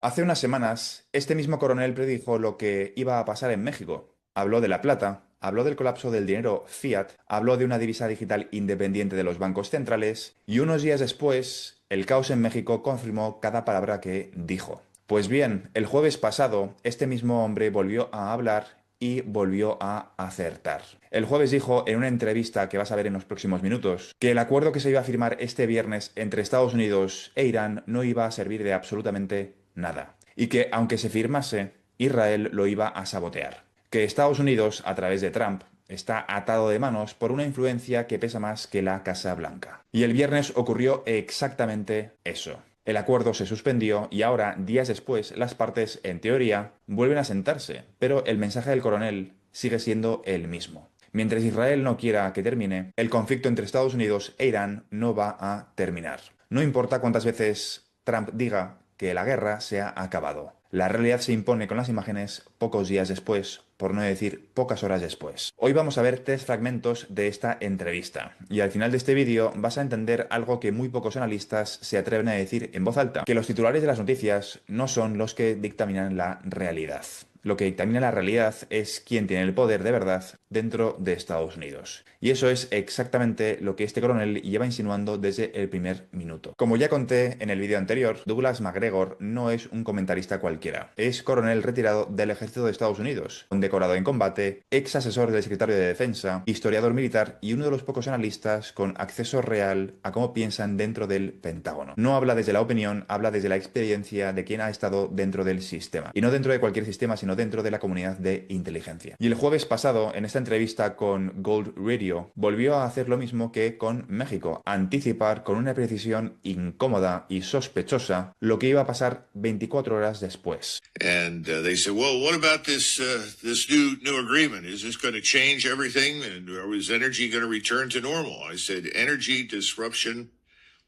Hace unas semanas, este mismo coronel predijo lo que iba a pasar en México. Habló de la plata, habló del colapso del dinero fiat, habló de una divisa digital independiente de los bancos centrales y unos días después, el caos en México confirmó cada palabra que dijo. Pues bien, el jueves pasado, este mismo hombre volvió a hablar y volvió a acertar. El jueves dijo en una entrevista que vas a ver en los próximos minutos que el acuerdo que se iba a firmar este viernes entre Estados Unidos e Irán no iba a servir de absolutamente nada. Y que aunque se firmase, Israel lo iba a sabotear. Que Estados Unidos, a través de Trump, está atado de manos por una influencia que pesa más que la Casa Blanca. Y el viernes ocurrió exactamente eso. El acuerdo se suspendió y ahora, días después, las partes, en teoría, vuelven a sentarse, pero el mensaje del coronel sigue siendo el mismo. Mientras Israel no quiera que termine, el conflicto entre Estados Unidos e Irán no va a terminar. No importa cuántas veces Trump diga que la guerra se ha acabado. La realidad se impone con las imágenes pocos días después, por no decir pocas horas después. Hoy vamos a ver tres fragmentos de esta entrevista y al final de este vídeo vas a entender algo que muy pocos analistas se atreven a decir en voz alta, que los titulares de las noticias no son los que dictaminan la realidad. Lo que dictamina la realidad es quién tiene el poder de verdad dentro de Estados Unidos. Y eso es exactamente lo que este coronel lleva insinuando desde el primer minuto. Como ya conté en el vídeo anterior, Douglas MacGregor no es un comentarista cualquiera. Es coronel retirado del ejército de Estados Unidos, condecorado en combate, ex asesor del secretario de Defensa, historiador militar y uno de los pocos analistas con acceso real a cómo piensan dentro del Pentágono. No habla desde la opinión, habla desde la experiencia de quien ha estado dentro del sistema. Y no dentro de cualquier sistema, sino dentro de la comunidad de inteligencia. Y el jueves pasado, en esta entrevista con Gold Radio, volvió a hacer lo mismo que con México, anticipar con una precisión incómoda y sospechosa lo que iba a pasar 24 horas después. And they said, "Well, what about this new agreement? Is this going to change everything? And is energy going to return to normal?" I said, "Energy disruption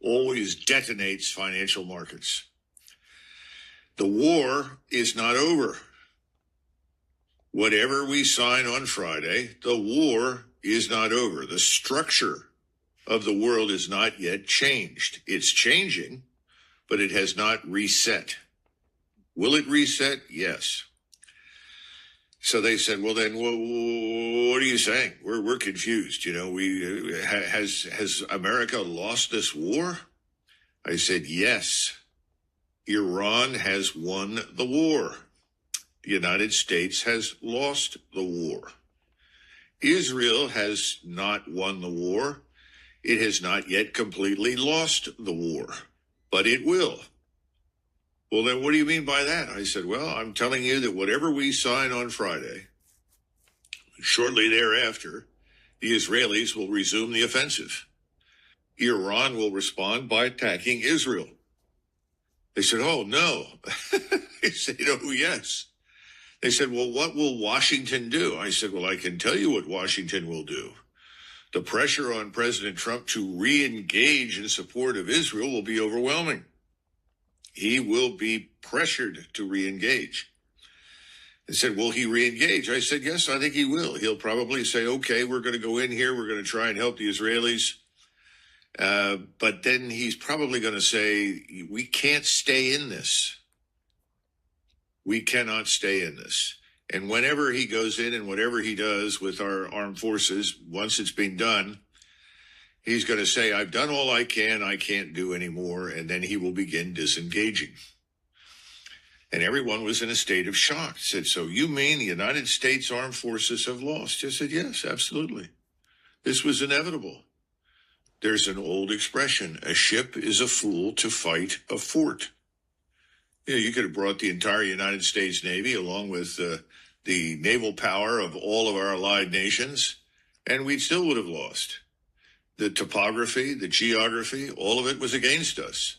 always detonates financial markets. The war is not over. Whatever we sign on Friday, the war is not over. The structure of the world is not yet changed. It's changing, but it has not reset. Will it reset? Yes." So they said, "Well, then, what are you saying? We're confused. You know, has America lost this war?" I said, "Yes, Iran has won the war. The United States has lost the war. Israel has not won the war. It has not yet completely lost the war, but it will." "Well, then what do you mean by that?" I said, "Well, I'm telling you that whatever we sign on Friday, shortly thereafter, the Israelis will resume the offensive. Iran will respond by attacking Israel." They said, "Oh, no." I said, "Oh, yes." They said, "Well, what will Washington do?" I said, "Well, I can tell you what Washington will do. The pressure on President Trump to re-engage in support of Israel will be overwhelming. He will be pressured to re-engage." They said, "Will he re-engage?" I said, "Yes, I think he will. He'll probably say, okay, we're going to go in here. We're going to try and help the Israelis. But then he's probably going to say, we can't stay in this. We cannot stay in this." And whenever he goes in and whatever he does with our armed forces, once it's been done, he's going to say, "I've done all I can't do anymore." And then he will begin disengaging. And everyone was in a state of shock. Said, "So you mean the United States Armed Forces have lost?" I said, "Yes, absolutely. This was inevitable. There's an old expression, a ship is a fool to fight a fort." You know, you could have brought the entire United States Navy along with the naval power of all of our allied nations, and we still would have lost. The topography, the geography, all of it was against us.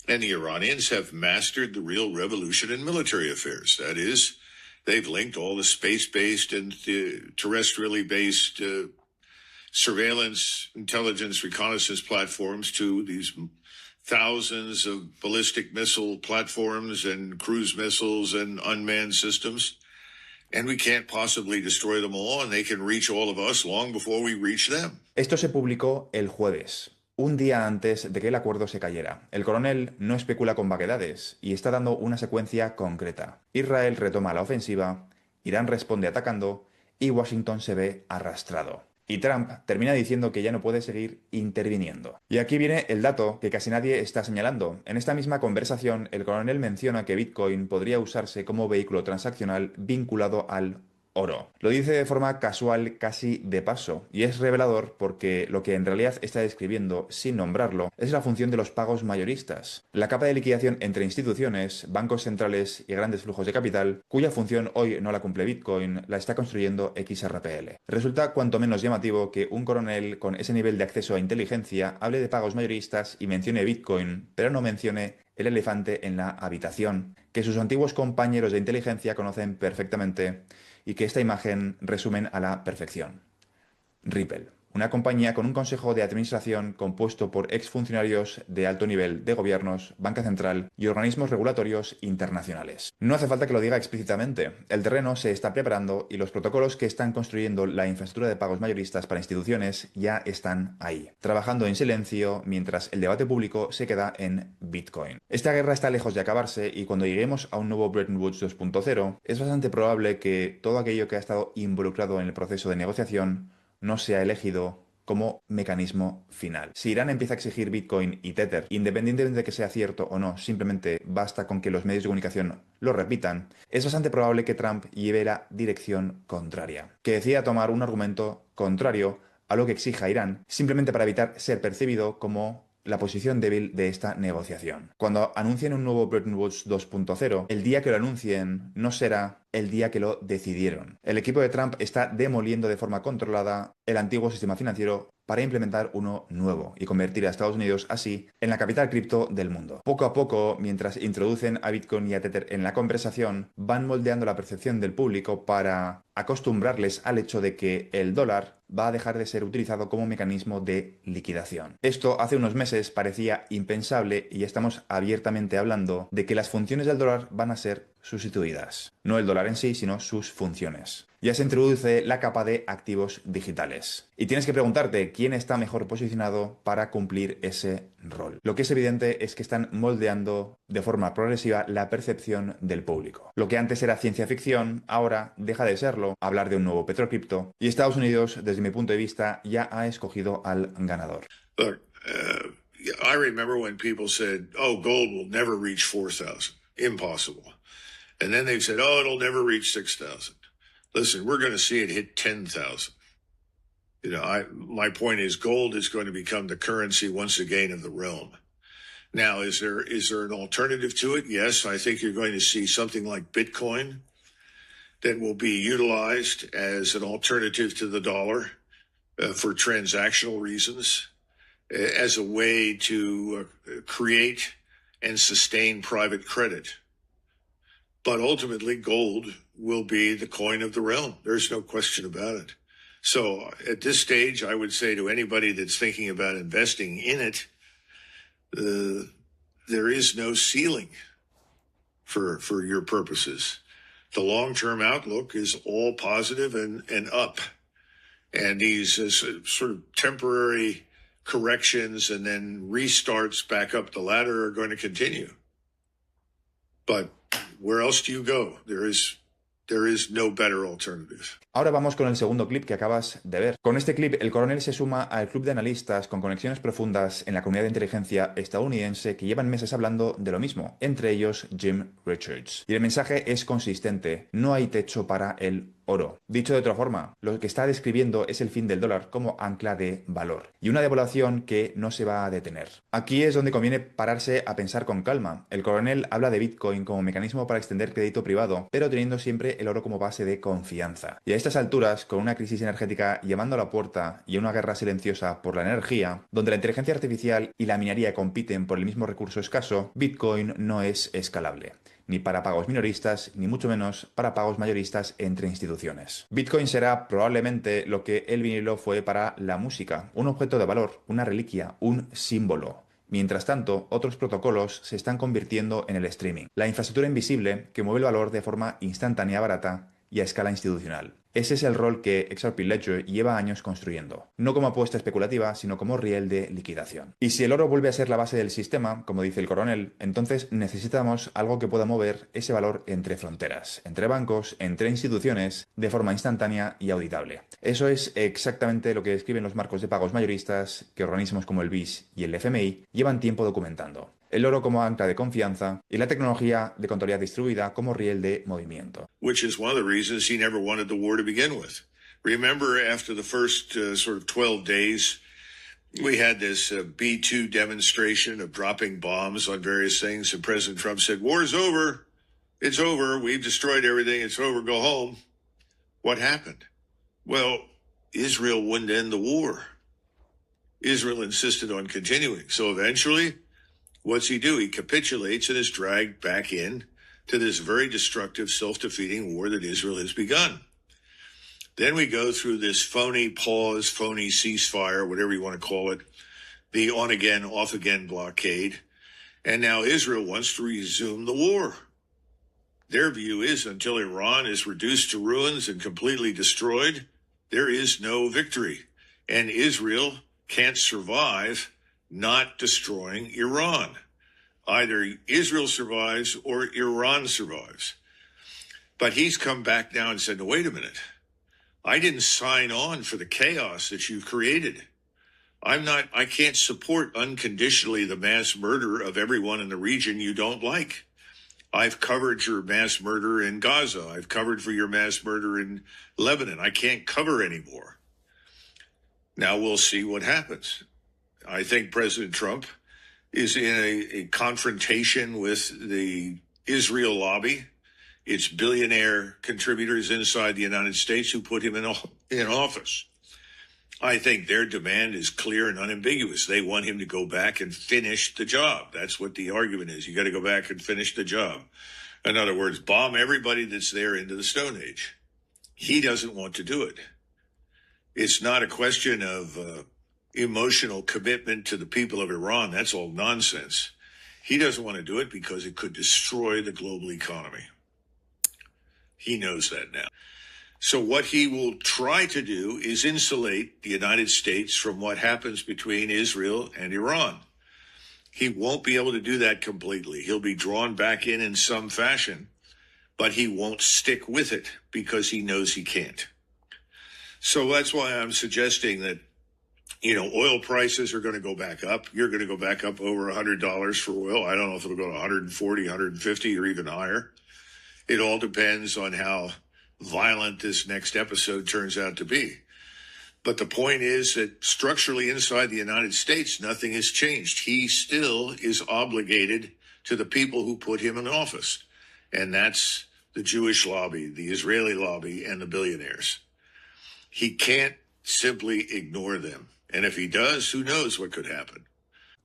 And the Iranians have mastered the real revolution in military affairs. That is, they've linked all the space-based and terrestrially based surveillance, intelligence, reconnaissance platforms to these thousands of ballistic missile platforms and cruise missiles and unmanned systems. And we can't possibly destroy them all, and they can reach all of us long before we reach them. Esto se publicó el jueves. un día antes de que el acuerdo se cayera. El coronel no especula con vaguedades y está dando una secuencia concreta. Israel retoma la ofensiva, Irán responde atacando y Washington se ve arrastrado. Y Trump termina diciendo que ya no puede seguir interviniendo. Y aquí viene el dato que casi nadie está señalando. En esta misma conversación, el coronel menciona que Bitcoin podría usarse como vehículo transaccional vinculado al oro. Lo dice de forma casual, casi de paso, y es revelador porque lo que en realidad está describiendo, sin nombrarlo, es la función de los pagos mayoristas, la capa de liquidación entre instituciones, bancos centrales y grandes flujos de capital, cuya función hoy no la cumple Bitcoin, la está construyendo XRPL. Resulta cuanto menos llamativo que un coronel con ese nivel de acceso a inteligencia hable de pagos mayoristas y mencione Bitcoin, pero no mencione el elefante en la habitación, que sus antiguos compañeros de inteligencia conocen perfectamente y que esta imagen resumen a la perfección. Ripple, una compañía con un consejo de administración compuesto por exfuncionarios de alto nivel de gobiernos, banca central y organismos regulatorios internacionales. No hace falta que lo diga explícitamente. El terreno se está preparando y los protocolos que están construyendo la infraestructura de pagos mayoristas para instituciones ya están ahí, trabajando en silencio mientras el debate público se queda en Bitcoin. Esta guerra está lejos de acabarse y cuando lleguemos a un nuevo Bretton Woods 2.0, es bastante probable que todo aquello que ha estado involucrado en el proceso de negociación no sea elegido como mecanismo final. Si Irán empieza a exigir Bitcoin y Tether, independientemente de que sea cierto o no, simplemente basta con que los medios de comunicación lo repitan, es bastante probable que Trump lleve la dirección contraria, que decida tomar un argumento contrario a lo que exija Irán, simplemente para evitar ser percibido como la posición débil de esta negociación. Cuando anuncien un nuevo Bretton Woods 2.0, el día que lo anuncien no será el día que lo decidieron. El equipo de Trump está demoliendo de forma controlada el antiguo sistema financiero para implementar uno nuevo y convertir a Estados Unidos así en la capital cripto del mundo. Poco a poco, mientras introducen a Bitcoin y a Tether en la conversación, van moldeando la percepción del público para acostumbrarles al hecho de que el dólar va a dejar de ser utilizado como mecanismo de liquidación. Esto hace unos meses parecía impensable y estamos abiertamente hablando de que las funciones del dólar van a ser sustituidas. No el dólar en sí, sino sus funciones. Ya se introduce la capa de activos digitales. Y tienes que preguntarte quién está mejor posicionado para cumplir ese rol. Lo que es evidente es que están moldeando de forma progresiva la percepción del público. Lo que antes era ciencia ficción, ahora deja de serlo, hablar de un nuevo petrocripto, y Estados Unidos, desde mi punto de vista, ya ha escogido al ganador. Look, I remember when people said, oh, gold will never reach 4,000. Impossible. And then they said, oh, it'll never reach 6,000. Listen, we're going to see it hit 10,000. You know, my point is gold is going to become the currency once again of the realm. Now, is there an alternative to it? Yes, I think you're going to see something like Bitcoin that will be utilized as an alternative to the dollar for transactional reasons, as a way to create and sustain private credit. But ultimately, gold will be the coin of the realm. There's no question about it. So at this stage, I would say to anybody that's thinking about investing in it, there is no ceiling for your purposes. The long-term outlook is all positive and up. And these sort of temporary corrections and then restarts back up the ladder are going to continue. But where else do you go? There is no better alternative. Ahora vamos con el segundo clip que acabas de ver. Con este clip, el coronel se suma al club de analistas con conexiones profundas en la comunidad de inteligencia estadounidense que llevan meses hablando de lo mismo, entre ellos Jim Richards. Y el mensaje es consistente: no hay techo para el oro. Dicho de otra forma, lo que está describiendo es el fin del dólar como ancla de valor y una devaluación que no se va a detener. Aquí es donde conviene pararse a pensar con calma. El coronel habla de Bitcoin como mecanismo para extender crédito privado, pero teniendo siempre el oro como base de confianza. Y a estas alturas, con una crisis energética llamando a la puerta y una guerra silenciosa por la energía, donde la inteligencia artificial y la minería compiten por el mismo recurso escaso, Bitcoin no es escalable, ni para pagos minoristas, ni mucho menos para pagos mayoristas entre instituciones. Bitcoin será probablemente lo que el vinilo fue para la música, un objeto de valor, una reliquia, un símbolo. Mientras tanto, otros protocolos se están convirtiendo en el streaming, la infraestructura invisible que mueve el valor de forma instantánea, barata y a escala institucional. Ese es el rol que XRP Ledger lleva años construyendo, no como apuesta especulativa, sino como riel de liquidación. Y si el oro vuelve a ser la base del sistema, como dice el coronel, entonces necesitamos algo que pueda mover ese valor entre fronteras, entre bancos, entre instituciones, de forma instantánea y auditable. Eso es exactamente lo que describen los marcos de pagos mayoristas que organismos como el BIS y el FMI llevan tiempo documentando. El oro como ancla de confianza y la tecnología de contabilidad distribuida como riel de movimiento. Which is one of the reasons he never wanted the war to begin with. Remember, after the first sort of 12 days, we had this B-2 demonstration of dropping bombs on various things, and President Trump said, "War's over. It's over. We've destroyed everything. It's over. Go home." What happened? Well, Israel wouldn't end the war. Israel insisted on continuing. So eventually, what's he do? He capitulates and is dragged back in to this very destructive, self-defeating war that Israel has begun. Then we go through this phony pause, phony ceasefire, whatever you want to call it, the on-again, off-again blockade. And now Israel wants to resume the war. Their view is until Iran is reduced to ruins and completely destroyed, there is no victory. And Israel can't survive not destroying Iran. Either Israel survives or Iran survives. But he's come back now and said, no, wait a minute. I didn't sign on for the chaos that you've created. I can't support unconditionally the mass murder of everyone in the region you don't like. I've covered your mass murder in Gaza. I've covered for your mass murder in Lebanon. I can't cover anymore. Now we'll see what happens. I think President Trump is in a confrontation with the Israel lobby. It's billionaire contributors inside the United States who put him in office. I think their demand is clear and unambiguous. They want him to go back and finish the job. That's what the argument is. You got to go back and finish the job. In other words, bomb everybody that's there into the Stone Age. He doesn't want to do it. It's not a question of emotional commitment to the people of Iran. That's all nonsense. He doesn't want to do it because it could destroy the global economy. He knows that now. So what he will try to do is insulate the United States from what happens between Israel and Iran. He won't be able to do that completely. He'll be drawn back in some fashion, but he won't stick with it because he knows he can't. So that's why I'm suggesting that, oil prices are going to go back up. You're going to go back up over $100 for oil. I don't know if it'll go to 140, 150, or even higher. It all depends on how violent this next episode turns out to be. But the point is that structurally inside the United States, nothing has changed. He still is obligated to the people who put him in office. And that's the Jewish lobby, the Israeli lobby, and the billionaires. He can't simply ignore them. And if he does, who knows what could happen.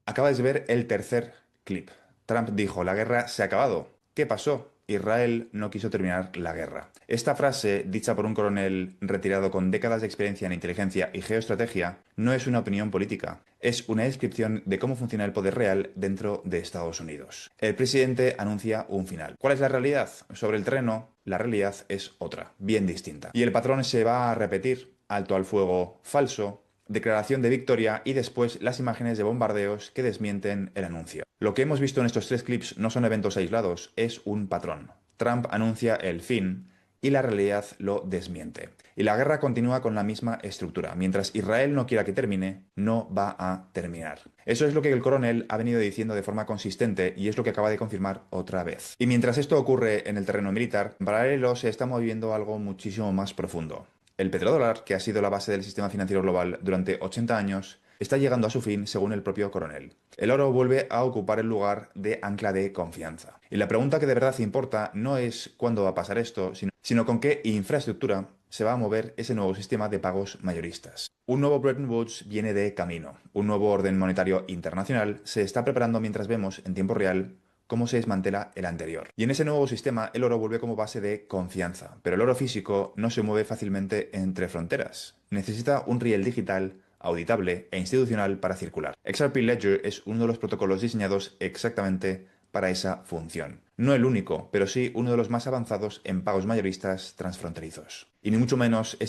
Acabas de ver el tercer clip. Trump dijo, la guerra se ha acabado. ¿Qué pasó? Israel no quiso terminar la guerra. Esta frase, dicha por un coronel retirado con décadas de experiencia en inteligencia y geoestrategia, no es una opinión política, es una descripción de cómo funciona el poder real dentro de Estados Unidos. El presidente anuncia un final. ¿Cuál es la realidad? Sobre el terreno, la realidad es otra, bien distinta. Y el patrón se va a repetir: alto al fuego falso, declaración de victoria y después las imágenes de bombardeos que desmienten el anuncio. Lo que hemos visto en estos tres clips no son eventos aislados, es un patrón. Trump anuncia el fin y la realidad lo desmiente. Y la guerra continúa con la misma estructura. Mientras Israel no quiera que termine, no va a terminar. Eso es lo que el coronel ha venido diciendo de forma consistente y es lo que acaba de confirmar otra vez. Y mientras esto ocurre en el terreno militar, en paralelo se está moviendo algo muchísimo más profundo. El petrodólar, que ha sido la base del sistema financiero global durante 80 años, está llegando a su fin según el propio coronel. El oro vuelve a ocupar el lugar de ancla de confianza. Y la pregunta que de verdad importa no es cuándo va a pasar esto, sino con qué infraestructura se va a mover ese nuevo sistema de pagos mayoristas. Un nuevo Bretton Woods viene de camino. Un nuevo orden monetario internacional se está preparando mientras vemos en tiempo real cómo se desmantela el anterior. Y en ese nuevo sistema el oro vuelve como base de confianza, pero el oro físico no se mueve fácilmente entre fronteras. Necesita un riel digital, auditable e institucional para circular. XRP Ledger es uno de los protocolos diseñados exactamente para esa función. No el único, pero sí uno de los más avanzados en pagos mayoristas transfronterizos. Y ni mucho menos es